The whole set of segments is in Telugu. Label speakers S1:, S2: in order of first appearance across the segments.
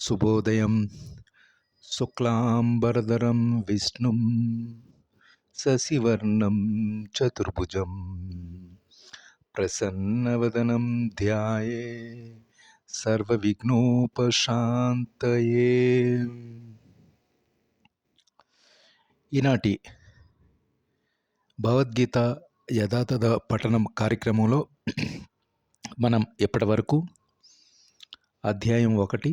S1: శుభోదయం. శుక్లాంబరధరం విష్ణుం శశివర్ణం చతుర్భుజం ప్రసన్నవదనం ధ్యాయే సర్వవిఘ్నోపశాంతయే. ఈనాటి భగవద్గీత యథాతథ పఠనం కార్యక్రమంలో మనం ఎప్పటి వరకు అధ్యాయం 1,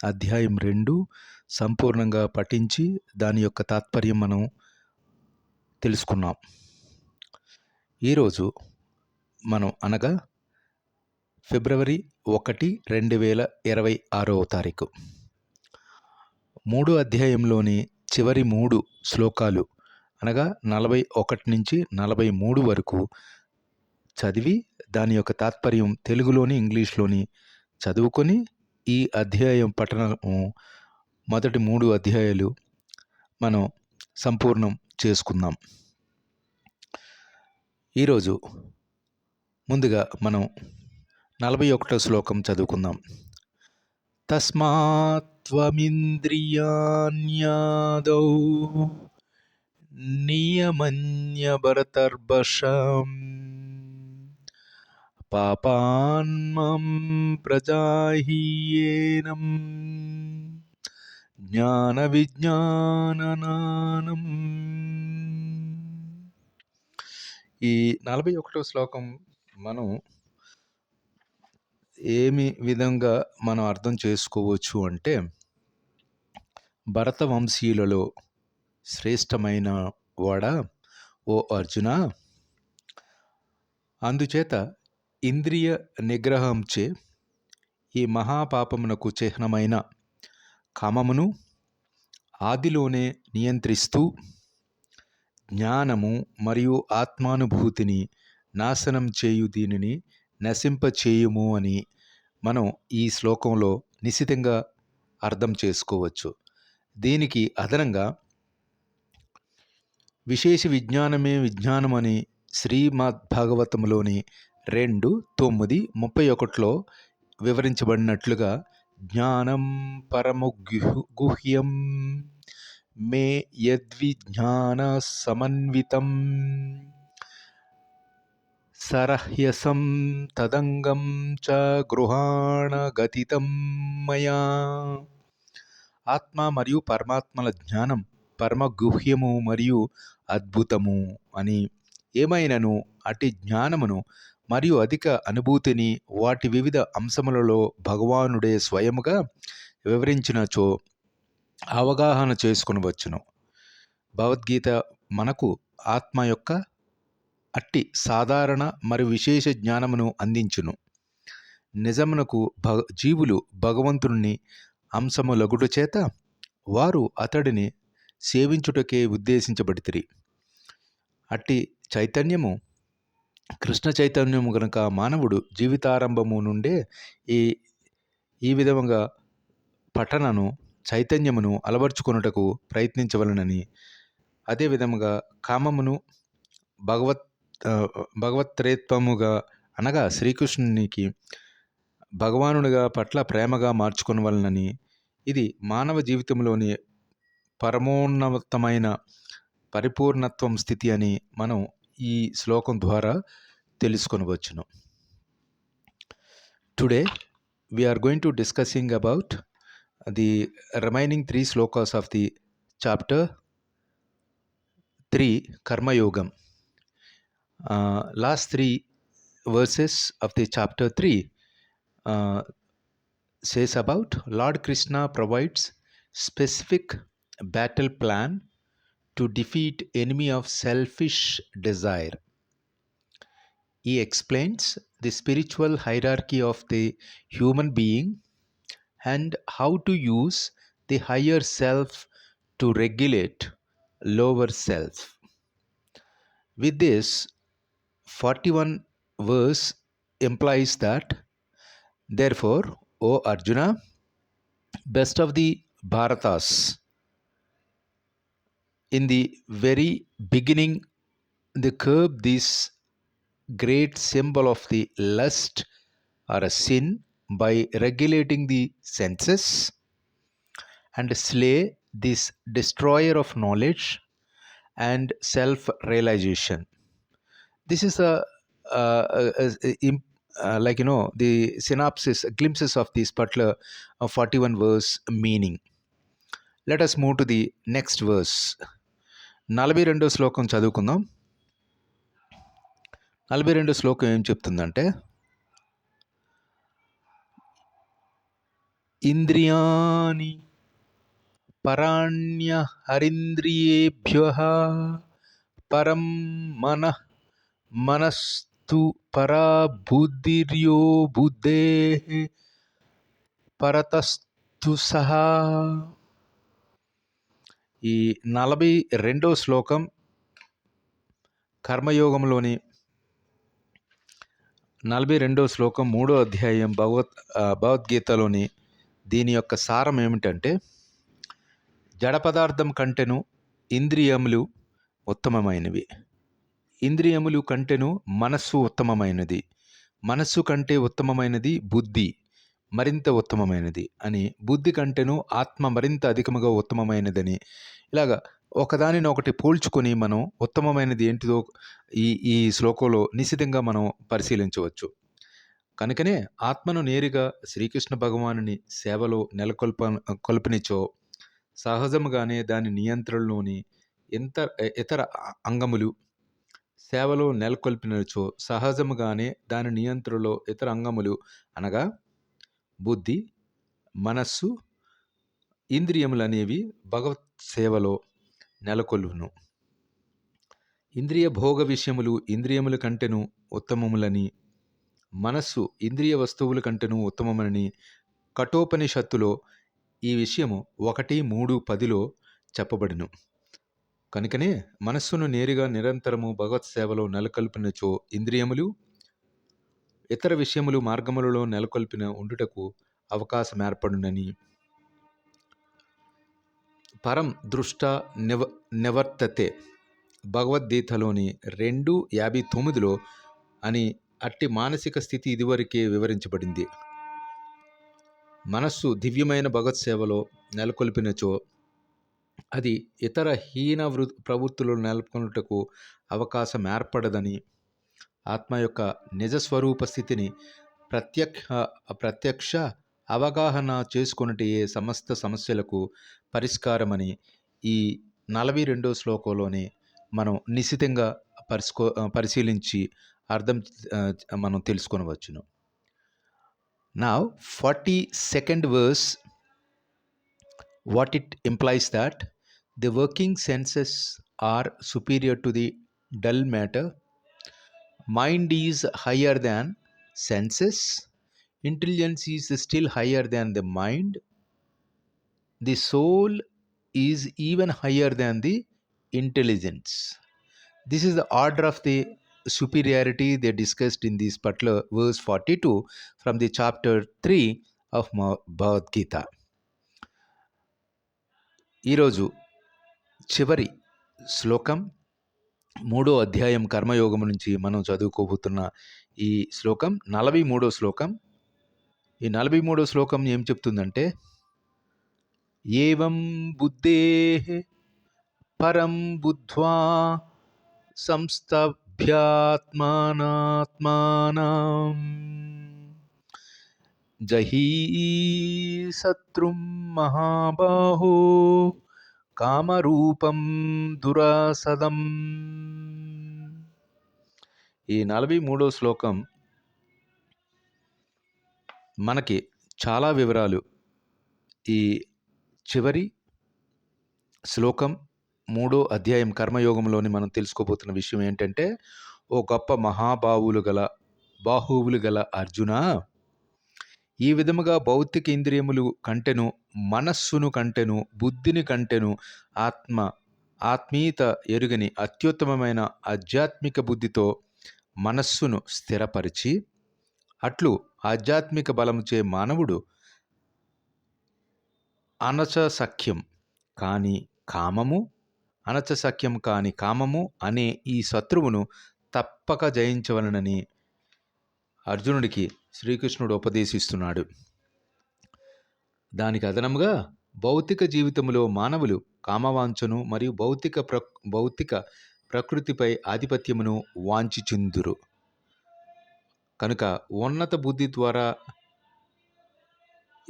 S1: అధ్యాయం 2 సంపూర్ణంగా పఠించి దాని యొక్క తాత్పర్యం మనం తెలుసుకున్నాం. ఈరోజు మనం అనగా ఫిబ్రవరి 1, 2026 3 అధ్యాయంలోని చివరి 3 శ్లోకాలు అనగా 41 నుంచి 43 వరకు చదివి దాని యొక్క తాత్పర్యం తెలుగులోని ఇంగ్లీష్లోని చదువుకొని ఈ అధ్యాయం పఠనము మొదటి 3 అధ్యాయాలు మనం సంపూర్ణం చేసుకుందాం. ఈరోజు ముందుగా మనం 41వ శ్లోకం చదువుకుందాం. తస్మాత్త్వమింద్రియాణ్యాదౌ నియమన్యభరతర్భషం పాపాన్మం ప్రజాహీయేనం జ్ఞాన విజ్ఞాననానం. ఈ 41వ శ్లోకం మనం ఏమి విధంగా మనం అర్థం చేసుకోవచ్చు అంటే, భరత వంశీయులలో శ్రేష్టమైన వాడా ఓ అర్జున, అందుచేత ఇంద్రియ నిగ్రహంచే ఈ మహాపాపమునకు చిహ్నమైన కామమును ఆదిలోనే నియంత్రిస్తూ జ్ఞానము మరియు ఆత్మానుభూతిని నాశనం చేయు దీనిని నశింపచేయుము అని మనం ఈ శ్లోకంలో నిశితంగా అర్థం చేసుకోవచ్చు. దీనికి అదనంగా విశేష విజ్ఞానమే విజ్ఞానమని శ్రీమద్భాగవతంలోని 2:9-31లో వివరించబడినట్లుగా జ్ఞానం పరమగుహ్యం మే యద్విజ్ఞాన సమన్వితం సరహ్యసం తదంగం చ గృహాణ గతితం మయా. ఆత్మ మరియు పరమాత్మల జ్ఞానం పరమగుహ్యము మరియు అద్భుతము అని, ఏమైనను అట్టి జ్ఞానమును మరియు అధిక అనుభూతిని వాటి వివిధ అంశములలో భగవానుడే స్వయముగా వివరించినచో అవగాహన చేసుకునవచ్చును. భగవద్గీత మనకు ఆత్మ యొక్క అట్టి సాధారణ మరియు విశేష జ్ఞానమును అందించును. నిజమునకు జీవులు భగవంతుని అంశములగుట చేత వారు అతడిని సేవించుటకే ఉద్దేశించబడితిరి. అట్టి చైతన్యము కృష్ణ చైతన్యము గనుక మానవుడు జీవితారంభము నుండే ఈ విధంగా పఠనను చైతన్యమును అలవర్చుకొనుటకు ప్రయత్నించవలనని, అదేవిధముగా కామమును భగవత్రేత్వముగా అనగా శ్రీకృష్ణునికి భగవానుడిగా పట్ల ప్రేమగా మార్చుకొనవలనని, ఇది మానవ జీవితంలోని పరమోన్నతమైన పరిపూర్ణత్వం స్థితి అని మనం ఈ శ్లోకం ద్వారా తెలుసుకొనవచ్చును. Today we are going to discussing about the remaining 3 slokas of the chapter 3 Karma Yogam. Last 3 verses of the chapter 3 says about Lord Krishna provides specific battle plan to defeat enemy of selfish desire. He explains the spiritual hierarchy of the human being and how to use the higher self to regulate lower self. With this, 41 verse implies that, therefore, O Arjuna, best of the Bharatas, in the very beginning, they curb this great symbol of the lust or a sin by regulating the senses and slay this destroyer of knowledge and self-realization. This is like the synopsis, glimpses of this particular 41 verse meaning. Let us move to the next verse. 42వ శ్లోకం చదువుకుందాం. 42వ శ్లోకం ఏం చెప్తుందంటే, ఇంద్రియాణి పరాణ్య హరింద్రియేభ్యః పరం మనస్తు పరా బుద్ధిర్యో బుద్ధేః పరతస్తు సహా. ఈ 42వ శ్లోకం కర్మయోగంలోని 42వ శ్లోకం 3వ అధ్యాయం భగవద్గీతలోని దీని యొక్క సారం ఏమిటంటే, జడ పదార్థం కంటేను ఇంద్రియములు ఉత్తమమైనవి, ఇంద్రియములు కంటేను మనస్సు ఉత్తమమైనది, మనస్సు కంటే ఉత్తమమైనది బుద్ధి మరింత ఉత్తమమైనది అని, బుద్ధి కంటేను ఆత్మ మరింత అధికముగా ఉత్తమమైనదని, ఇలాగా ఒకదానినొకటి పోల్చుకొని మనం ఉత్తమమైనది ఏంటిదో ఈ శ్లోకంలో నిశితంగా మనం పరిశీలించవచ్చు. కనుకనే ఆత్మను నేరుగా శ్రీకృష్ణ భగవానుని సేవలో కొల్పనిచో సహజముగానే దాని నియంత్రణలోని ఇతర అంగములు సేవలో నెలకొల్పినచో సహజముగానే దాని నియంత్రణలో ఇతర అంగములు అనగా బుద్ధి, మనస్సు, ఇంద్రియములు అనేవి భగవత్ సేవలో నెలకొల్లును. ఇంద్రియ భోగ విషయములు ఇంద్రియముల కంటెను ఉత్తమములని, మనస్సు ఇంద్రియ వస్తువుల కంటెను ఉత్తమమని కఠోపనిషత్తులో ఈ విషయము 1:3-10లో చెప్పబడిను. కనుకనే మనస్సును నేరుగా నిరంతరము భగవత్ సేవలో నెలకొల్పినచో ఇంద్రియములు ఇతర విషయములు మార్గములలో నెలకొల్పిన ఉండుటకు అవకాశం ఏర్పడునని, పరం దృష్ట నివర్తతే భగవద్గీతలోని 2:59లో అని అట్టి మానసిక స్థితి ఇదివరకే వివరించబడింది. మనస్సు దివ్యమైన భగవత్ సేవలో నెలకొల్పినచో అది ఇతర హీన ప్రవృత్తులను నెలకొల్పుటకు అవకాశం ఏర్పడదని, ఆత్మ యొక్క నిజస్వరూప స్థితిని ప్రత్యక్ష అవగాహన చేసుకొనుటే సమస్త సమస్యలకు పరిష్కారమని ఈ 42వ శ్లోకంలోనే మనం నిశితంగా పరిశీలించి మనం తెలుసుకొనవచ్చును. Now 42nd verse, what it implies that the working senses are superior to the dull matter. Mind is higher than senses. Intelligence is still higher than the mind. The soul is even higher than the intelligence. This is the order of the superiority they discussed in this particular verse 42 from the chapter 3 of Bhagavad Gita. ఈరోజు చివరి శ్లోకం 3వ అధ్యాయం కర్మయోగం నుంచి మనం చదువుకోబోతున్న ఈ శ్లోకం 43వ శ్లోకం. ఈ 43వ శ్లోకం ఏం చెప్తుందంటే, ఏవం బుద్ధేః పరం బుద్ధ్వా సంస్థభ్యాత్మానాత్మానం జహీ శత్రుం మహాబాహో కామరూపం దురాసదం. ఈ 43వ శ్లోకం మనకి చాలా వివరాలు. ఈ చివరి శ్లోకం 3వ అధ్యాయం కర్మయోగంలోని మనం తెలుసుకోబోతున్న విషయం ఏంటంటే, ఓ గొప్ప బాహువులు గల అర్జున, ఈ విధముగా భౌతిక ఇంద్రియములు కంటెను, మనస్సును కంటెను, బుద్ధిని కంటెను ఆత్మీయత ఎరుగని అత్యుత్తమమైన ఆధ్యాత్మిక బుద్ధితో మనస్సును స్థిరపరిచి, అట్లు ఆధ్యాత్మిక బలముచే మానవుడు అనచసఖ్యం కాని కామము అనే ఈ శత్రువును తప్పక జయించవలనని అర్జునుడికి శ్రీకృష్ణుడు ఉపదేశిస్తున్నాడు. దానికి అదనముగా భౌతిక జీవితంలో మానవులు కామవాంఛను మరియు భౌతిక ప్రకృతిపై ఆధిపత్యమును వాంఛించుదురు. కనుక ఉన్నత బుద్ధి ద్వారా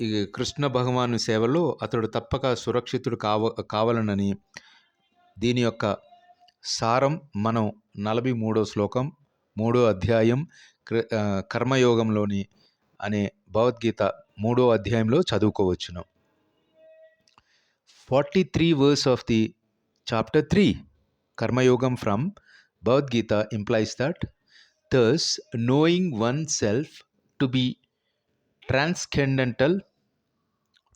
S1: ఈ కృష్ణ భగవాను సేవలో అతడు తప్పక సురక్షితుడు కావాలనని దీని యొక్క సారం మనం 43వ శ్లోకం 3వ అధ్యాయం కర్మయోగంలోని అనే భగవద్గీత 3వ అధ్యాయంలో చదువుకోవచ్చును. 43 verse of the chapter 3 Karma Yogam from Bhagavad Gita implies that thus knowing oneself to be transcendental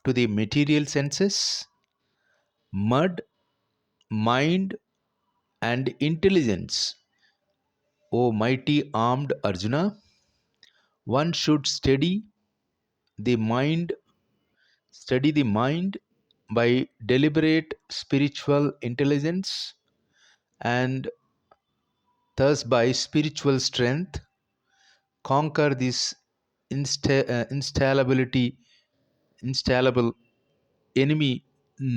S1: to the material senses, mud, mind and intelligence, O mighty armed Arjuna, one should study the mind by deliberate spiritual intelligence, and thus by spiritual strength conquer this installable enemy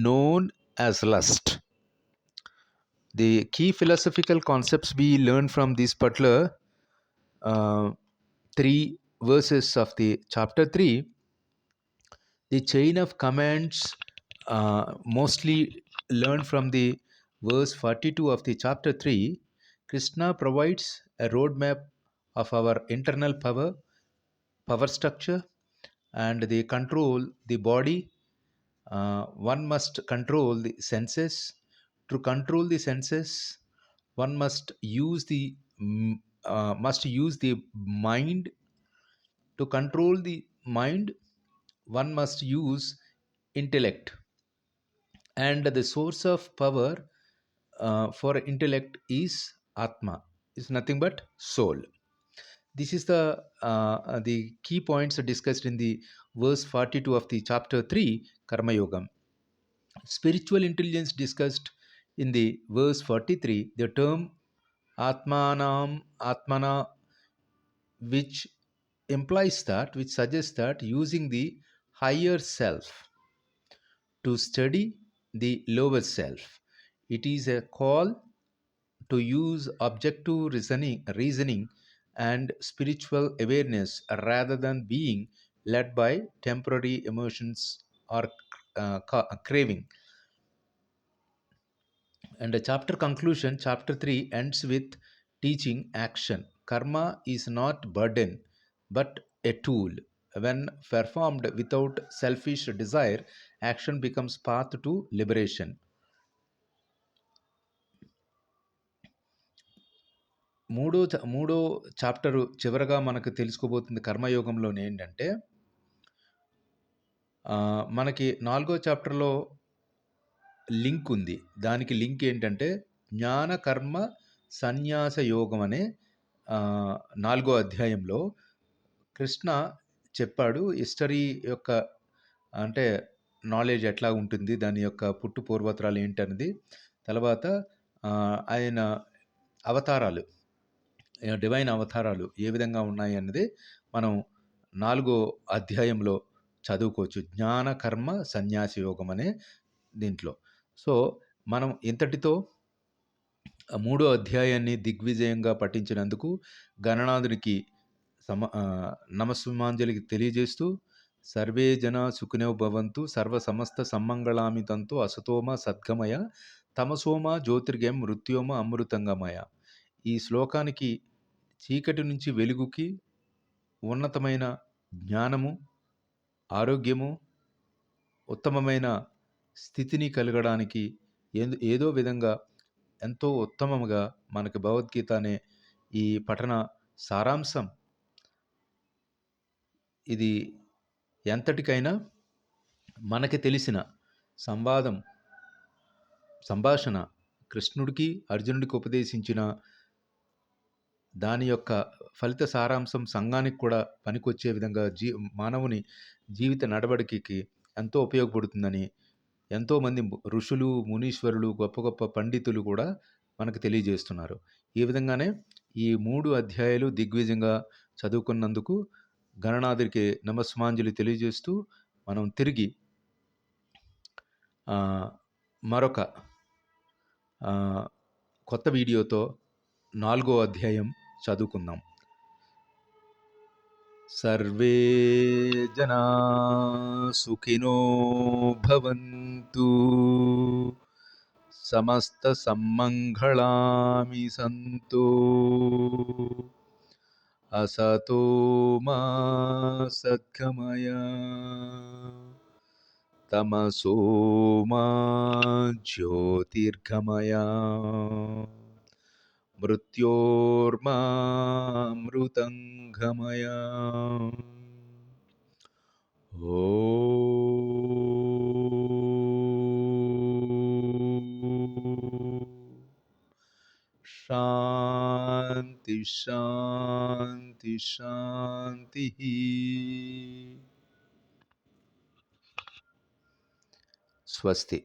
S1: known as lust. The key philosophical concepts we learn from this particular 3 verses of the chapter 3, the chain of commands mostly learned from the verse 42 of the chapter 3. Krishna provides a roadmap of our internal power structure, and they control the body. One must control the senses. To control the senses, one must use the mind. To control the mind, one must use intellect, and the source of power for intellect is Atma, is nothing but soul. This is the key points discussed in the verse 42 of the chapter 3 Karma Yogam. Spiritual intelligence discussed in the verse 43, the term Atmana, which suggests that using the higher self to study the lower self. It is a call to use objective reasoning and spiritual awareness rather than being led by temporary emotions or craving. And the chapter conclusion, chapter 3 ends with teaching action. Karma is not burden but a tool. When performed without selfish desire, action becomes path to liberation. మూడో చాప్టరు చివరగా మనకు తెలుసుకోబోతుంది కర్మయోగంలోనే ఏంటంటే, మనకి 4వ చాప్టర్లో లింక్ ఉంది. దానికి లింక్ ఏంటంటే జ్ఞాన కర్మ సన్యాస యోగం అనే 4వ అధ్యాయంలో కృష్ణ చెప్పాడు. హిస్టరీ యొక్క అంటే నాలెడ్జ్ ఎట్లా ఉంటుంది, దాని యొక్క పుట్టు పూర్వోత్తరాలు ఏంటనేది, తర్వాత ఆయన అవతారాలు, డివైన్ అవతారాలు ఏ విధంగా ఉన్నాయి అన్నది మనం 4వ అధ్యాయంలో చదువుకోవచ్చు. జ్ఞాన కర్మ సన్యాస యోగం అనే దీంట్లో. సో మనం ఇంతటితో 3వ అధ్యాయాన్ని దిగ్విజయంగా పఠించినందుకు గణనాథునికి నమస్సుమాంజలికి తెలియజేస్తూ, సర్వే జన సుఖినో భవంతు, సర్వ సమస్త సమ్మంగళామి తంతు, అసతోమ సద్గమయ, తమసోమ జ్యోతిర్గయం, మృత్యోమ అమృతంగమయ. ఈ శ్లోకానికి చీకటి నుంచి వెలుగుకి, ఉన్నతమైన జ్ఞానము, ఆరోగ్యము, ఉత్తమమైన స్థితిని కలగడానికి ఏదో విధంగా ఎంతో ఉత్తమముగా మనకి భగవద్గీత అనే ఈ పఠన సారాంశం ఇది ఎంతటికైనా మనకి తెలిసిన సంభాషణ కృష్ణుడికి అర్జునుడికి ఉపదేశించిన దాని యొక్క ఫలిత సారాంశం సంఘానికి కూడా పనికొచ్చే విధంగా మానవుని జీవిత నడవడికకి ఎంతో ఉపయోగపడుతుందని ఎంతోమంది ఋషులు, మునీశ్వరులు, గొప్ప గొప్ప పండితులు కూడా మనకు తెలియజేస్తున్నారు. ఈ విధంగానే ఈ 3 అధ్యాయాలు దిగ్విజయంగా చదువుకున్నందుకు గణనాథుడికి నమస్సుమాంజలి తెలియజేస్తూ మనం తిరిగి ఆహ్, మరొక ఆహ్, కొత్త వీడియోతో 4 అధ్యాయం చదువుకుందాం. సర్వే జనా సుఖినో భవంతు. సమస్త సమ్మంగళాని సంతు. असतो मा सद्गमय तमसो मा ज्योतिर्गमय मृत्योर्मामृतङ्गमय ॐ शान्ति शान्ति शान्तिः। स्वस्ति।